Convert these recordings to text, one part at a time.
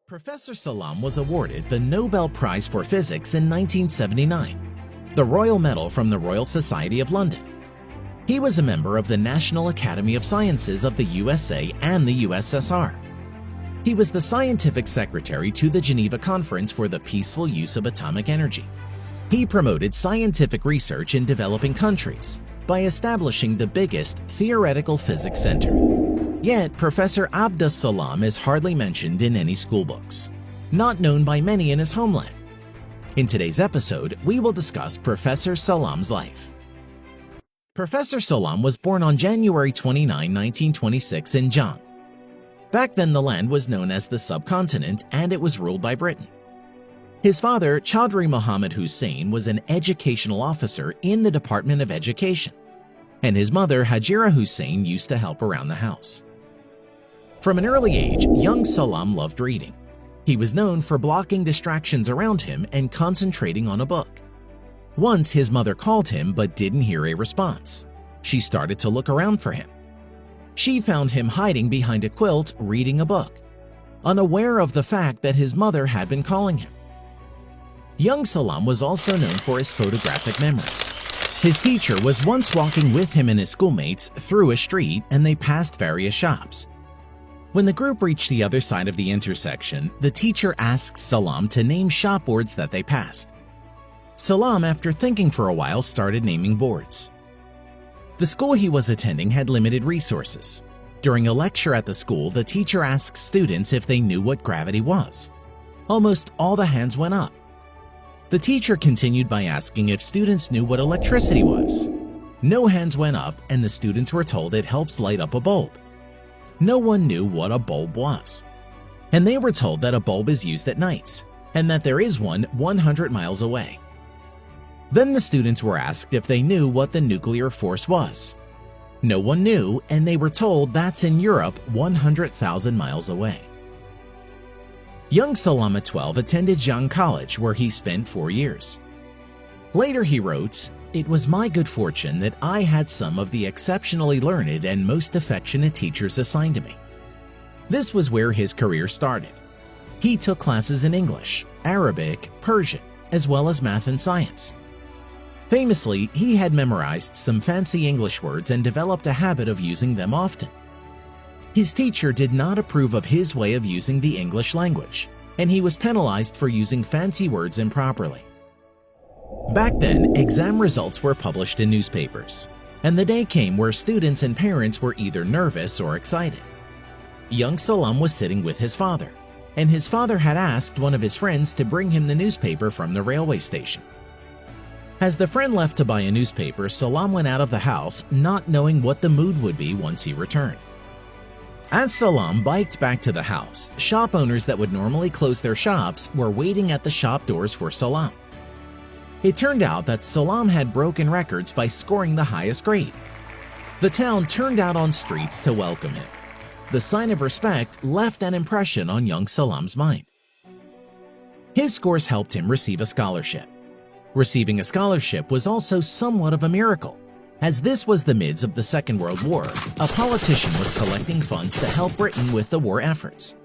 Professor Salam was awarded the Nobel Prize for Physics in 1979, the Royal Medal from the Royal Society of London. He was a member of the National Academy of Sciences of the USA and the USSR. He was the scientific secretary to the Geneva Conference for the Peaceful Use of Atomic Energy. He promoted scientific research in developing countries by establishing the biggest theoretical physics center. Yet, Professor Abdus Salam is hardly mentioned in any schoolbooks, not known by many in his homeland. In today's episode, we will discuss Professor Salam's life. Professor Salam was born on January 29, 1926 in Jhang. Back then, the land was known as the subcontinent and it was ruled by Britain. His father, Chaudhry Muhammad Hussain, was an educational officer in the Department of Education, and his mother, Hajira Hussain, used to help around the house. From an early age, young Salam loved reading. He was known for blocking distractions around him and concentrating on a book. Once his mother called him but didn't hear a response. She started to look around for him. She found him hiding behind a quilt reading a book, unaware of the fact that his mother had been calling him. Young Salam was also known for his photographic memory. His teacher was once walking with him and his schoolmates through a street and they passed various shops. When the group reached the other side of the intersection, the teacher asked Salam to name shop boards that they passed. Salam, after thinking for a while, started naming boards. The school he was attending had limited resources. During a lecture at the school, the teacher asked students if they knew what gravity was. Almost all the hands went up. The teacher continued by asking if students knew what electricity was. No hands went up, and the students were told it helps light up a bulb. No one knew what a bulb was. And they were told that a bulb is used at nights, and that there is one 100 miles away. Then the students were asked if they knew what the nuclear force was. No one knew, and they were told that's in Europe 100,000 miles away. Young Salam at 12 attended Jhang College, where he spent 4 years. Later he wrote, "It was my good fortune that I had some of the exceptionally learned and most affectionate teachers assigned to me." This was where his career started. He took classes in English, Arabic, Persian, as well as math and science. Famously, he had memorized some fancy English words and developed a habit of using them often. His teacher did not approve of his way of using the English language, and he was penalized for using fancy words improperly. Back then, exam results were published in newspapers, and the day came where students and parents were either nervous or excited. Young Salam was sitting with his father, and his father had asked one of his friends to bring him the newspaper from the railway station. As the friend left to buy a newspaper, Salam went out of the house, not knowing what the mood would be once he returned. As Salam biked back to the house, shop owners that would normally close their shops were waiting at the shop doors for Salam. It turned out that Salam had broken records by scoring the highest grade. The town turned out on streets to welcome him. The sign of respect left an impression on young Salam's mind. His scores helped him receive a scholarship. Receiving a scholarship was also somewhat of a miracle. As this was the midst of the Second World War, a politician was collecting funds to help Britain with the war efforts.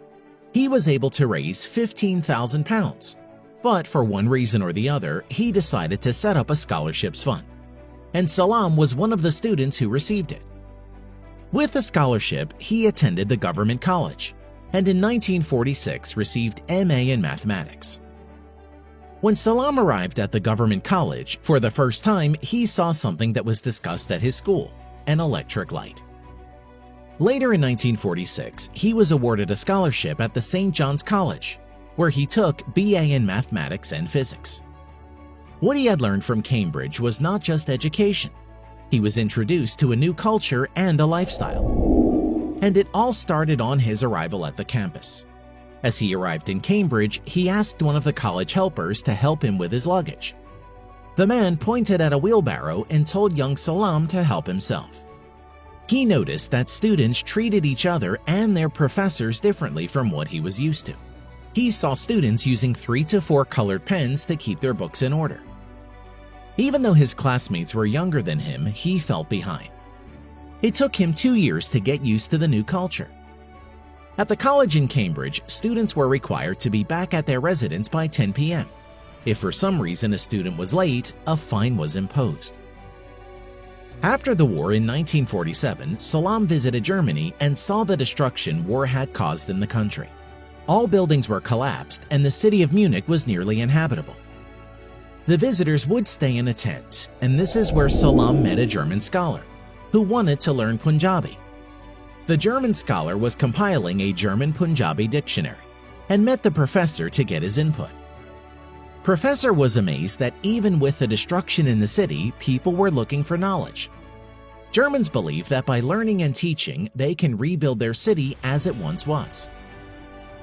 He was able to raise £15,000. But for one reason or the other, he decided to set up a scholarships fund, and Salam was one of the students who received it. With the scholarship, he attended the government college, and in 1946 received MA in mathematics. When Salam arrived at the government college, for the first time he saw something that was discussed at his school, an electric light. Later in 1946, he was awarded a scholarship at the St. John's College, where he took BA in mathematics and physics. What he had learned from Cambridge was not just education. He was introduced to a new culture and a lifestyle. And it all started on his arrival at the campus. As he arrived in Cambridge, he asked one of the college helpers to help him with his luggage. The man pointed at a wheelbarrow and told young Salam to help himself. He noticed that students treated each other and their professors differently from what he was used to. He saw students using 3 to 4 colored pens to keep their books in order. Even though his classmates were younger than him, he felt behind. It took him 2 years to get used to the new culture. At the college in Cambridge, students were required to be back at their residence by 10 p.m. If for some reason a student was late, a fine was imposed. After the war in 1947, Salam visited Germany and saw the destruction war had caused in the country. All buildings were collapsed and the city of Munich was nearly inhabitable. The visitors would stay in a tent, and this is where Salam met a German scholar who wanted to learn Punjabi. The German scholar was compiling a German Punjabi dictionary and met the professor to get his input. Professor was amazed that even with the destruction in the city, people were looking for knowledge. Germans believe that by learning and teaching, they can rebuild their city as it once was.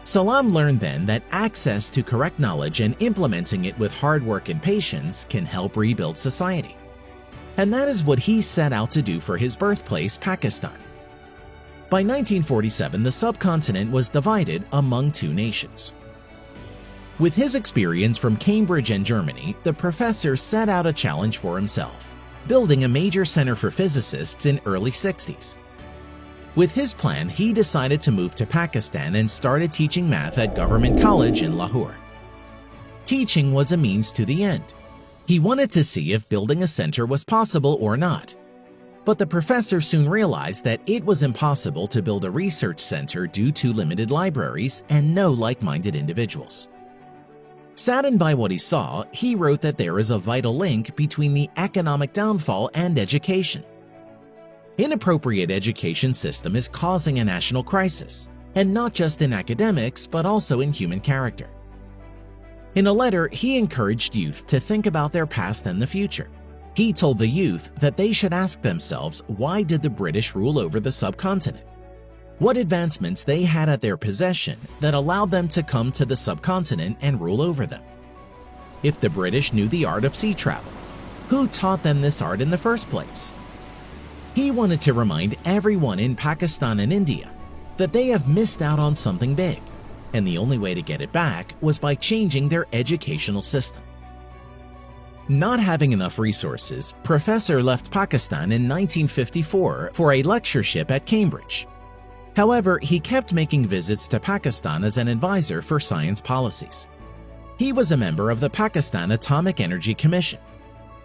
Salam learned then that access to correct knowledge and implementing it with hard work and patience can help rebuild society. And that is what he set out to do for his birthplace, Pakistan. By 1947, the subcontinent was divided among two nations. With his experience from Cambridge and Germany, the professor set out a challenge for himself, building a major center for physicists in early 60s. With his plan, he decided to move to Pakistan and started teaching math at Government College in Lahore. Teaching was a means to the end. He wanted to see if building a center was possible or not. But the professor soon realized that it was impossible to build a research center due to limited libraries and no like-minded individuals. Saddened by what he saw, he wrote that there is a vital link between the economic downfall and education. Inappropriate education system is causing a national crisis, and not just in academics but also in human character. In a letter, he encouraged youth to think about their past and the future. He told the youth that they should ask themselves, why did the British rule over the subcontinent? What advancements they had at their possession that allowed them to come to the subcontinent and rule over them? If the British knew the art of sea travel, who taught them this art in the first place? He wanted to remind everyone in Pakistan and India that they have missed out on something big, and the only way to get it back was by changing their educational system. Not having enough resources, Professor left Pakistan in 1954 for a lectureship at Cambridge. However, he kept making visits to Pakistan as an advisor for science policies. He was a member of the Pakistan Atomic Energy Commission,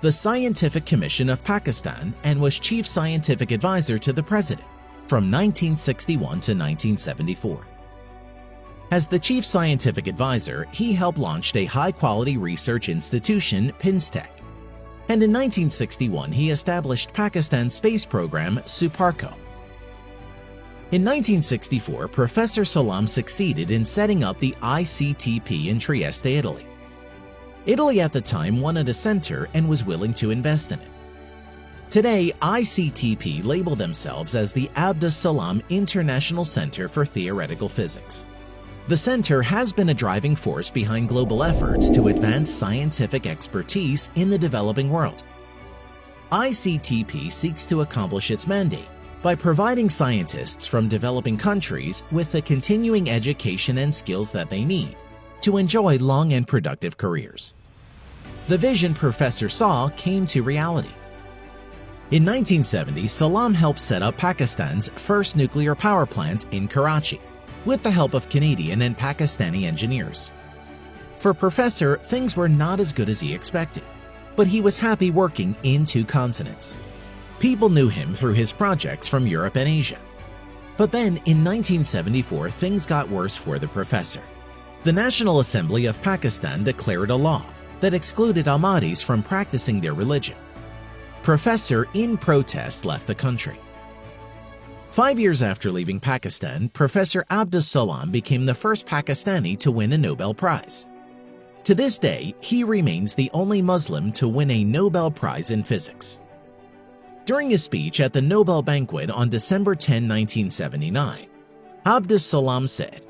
the Scientific Commission of Pakistan, and was chief scientific advisor to the president from 1961 to 1974. As the chief scientific advisor, he helped launch a high-quality research institution, PINSTEC. And in 1961, he established Pakistan's space program, Suparco. In 1964, Professor Salam succeeded in setting up the ICTP in Trieste, Italy. Italy at the time wanted a center and was willing to invest in it. Today, ICTP label themselves as the Abdus Salam International Centre for Theoretical Physics. The center has been a driving force behind global efforts to advance scientific expertise in the developing world. ICTP seeks to accomplish its mandate by providing scientists from developing countries with the continuing education and skills that they need to enjoy long and productive careers. The vision Professor saw came to reality. In 1970, Salam helped set up Pakistan's first nuclear power plant in Karachi, with the help of Canadian and Pakistani engineers. For Professor, things were not as good as he expected, but he was happy working in two continents. People knew him through his projects from Europe and Asia. But then, in 1974, things got worse for the professor. The National Assembly of Pakistan declared a law that excluded Ahmadis from practicing their religion. Professor, in protest, left the country. 5 years after leaving Pakistan, Professor Abdus Salam became the first Pakistani to win a Nobel Prize. To this day, he remains the only Muslim to win a Nobel Prize in physics. During his speech at the Nobel banquet on December 10, 1979, Abdus Salam said,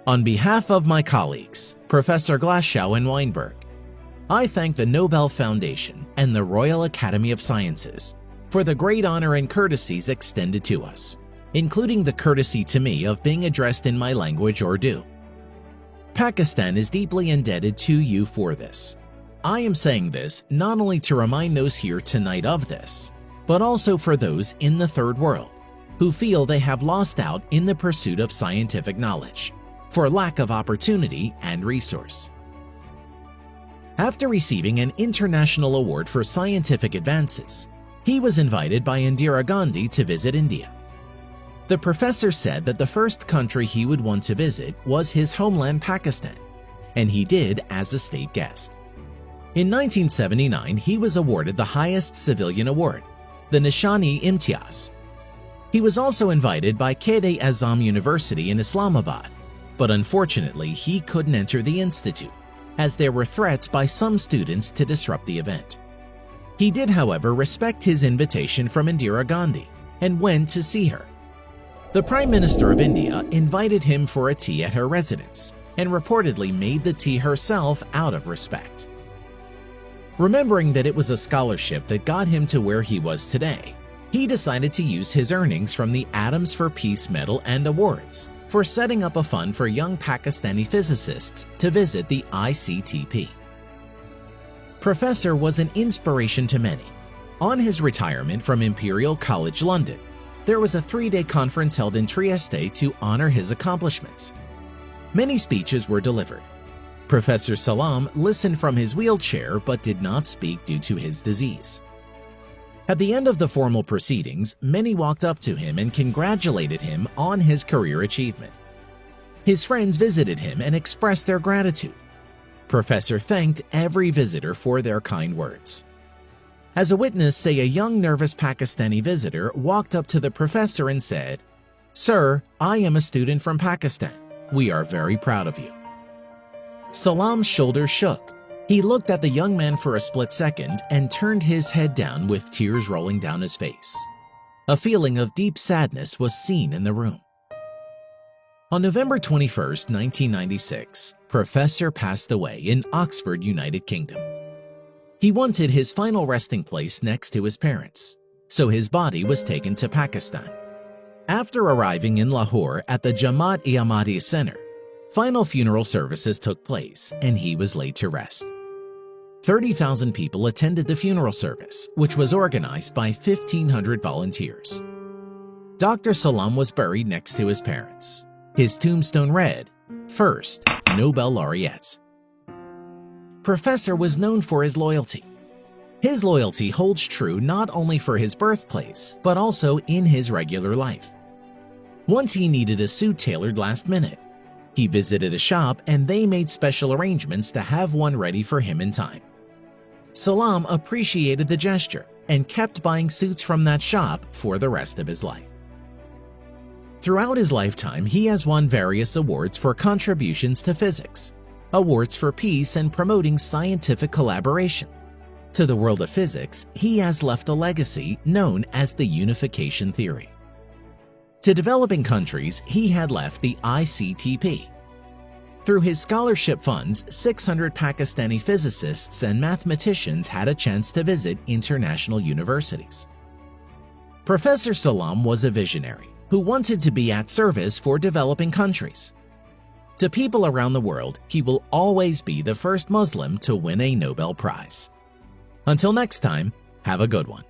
"On behalf of my colleagues, Professor Glasgow and Weinberg, I thank the Nobel Foundation and the Royal Academy of Sciences for the great honor and courtesies extended to us, including the courtesy to me of being addressed in my language Urdu. Pakistan is deeply indebted to you for this. I am saying this not only to remind those here tonight of this, but also for those in the third world, who feel they have lost out in the pursuit of scientific knowledge for lack of opportunity and resource. After receiving an international award for scientific advances, he was invited by Indira Gandhi to visit India. The professor said that the first country he would want to visit was his homeland Pakistan, and he did as a state guest. In 1979, he was awarded the highest civilian award, the Nishani-e-Imtiaz. He was also invited by Quaid-e-Azam University in Islamabad, but unfortunately he couldn't enter the institute, as there were threats by some students to disrupt the event. He did, however, respect his invitation from Indira Gandhi and went to see her. The Prime Minister of India invited him for a tea at her residence and reportedly made the tea herself out of respect. Remembering that it was a scholarship that got him to where he was today, he decided to use his earnings from the Atoms for Peace Medal and awards for setting up a fund for young Pakistani physicists to visit the ICTP. Professor was an inspiration to many. On his retirement from Imperial College London, there was a 3-day conference held in Trieste to honor his accomplishments. Many speeches were delivered. Professor Salam listened from his wheelchair but did not speak due to his disease. At the end of the formal proceedings, many walked up to him and congratulated him on his career achievement. His friends visited him and expressed their gratitude. Professor thanked every visitor for their kind words. As a witness, say a young nervous Pakistani visitor walked up to the professor and said, "Sir, I am a student from Pakistan. We are very proud of you." Salam's shoulders shook. He looked at the young man for a split second and turned his head down with tears rolling down his face. A feeling of deep sadness was seen in the room. On November 21, 1996, Professor passed away in Oxford, United Kingdom. He wanted his final resting place next to his parents, so his body was taken to Pakistan. After arriving in Lahore at the Jamaat-e-Ahmadiyya Center, final funeral services took place and he was laid to rest. 30,000 people attended the funeral service, which was organized by 1,500 volunteers. Dr. Salam was buried next to his parents. His tombstone read, "First Nobel Laureate." Professor was known for his loyalty. His loyalty holds true not only for his birthplace, but also in his regular life. Once he needed a suit tailored last minute. He visited a shop and they made special arrangements to have one ready for him in time. Salam appreciated the gesture and kept buying suits from that shop for the rest of his life. Throughout his lifetime, he has won various awards for contributions to physics, awards for peace and promoting scientific collaboration. To the world of physics, he has left a legacy known as the unification theory. To developing countries, he had left the ICTP. Through his scholarship funds, 600 Pakistani physicists and mathematicians had a chance to visit international universities. Professor Salam was a visionary who wanted to be at service for developing countries. To people around the world, he will always be the first Muslim to win a Nobel Prize. Until next time, have a good one.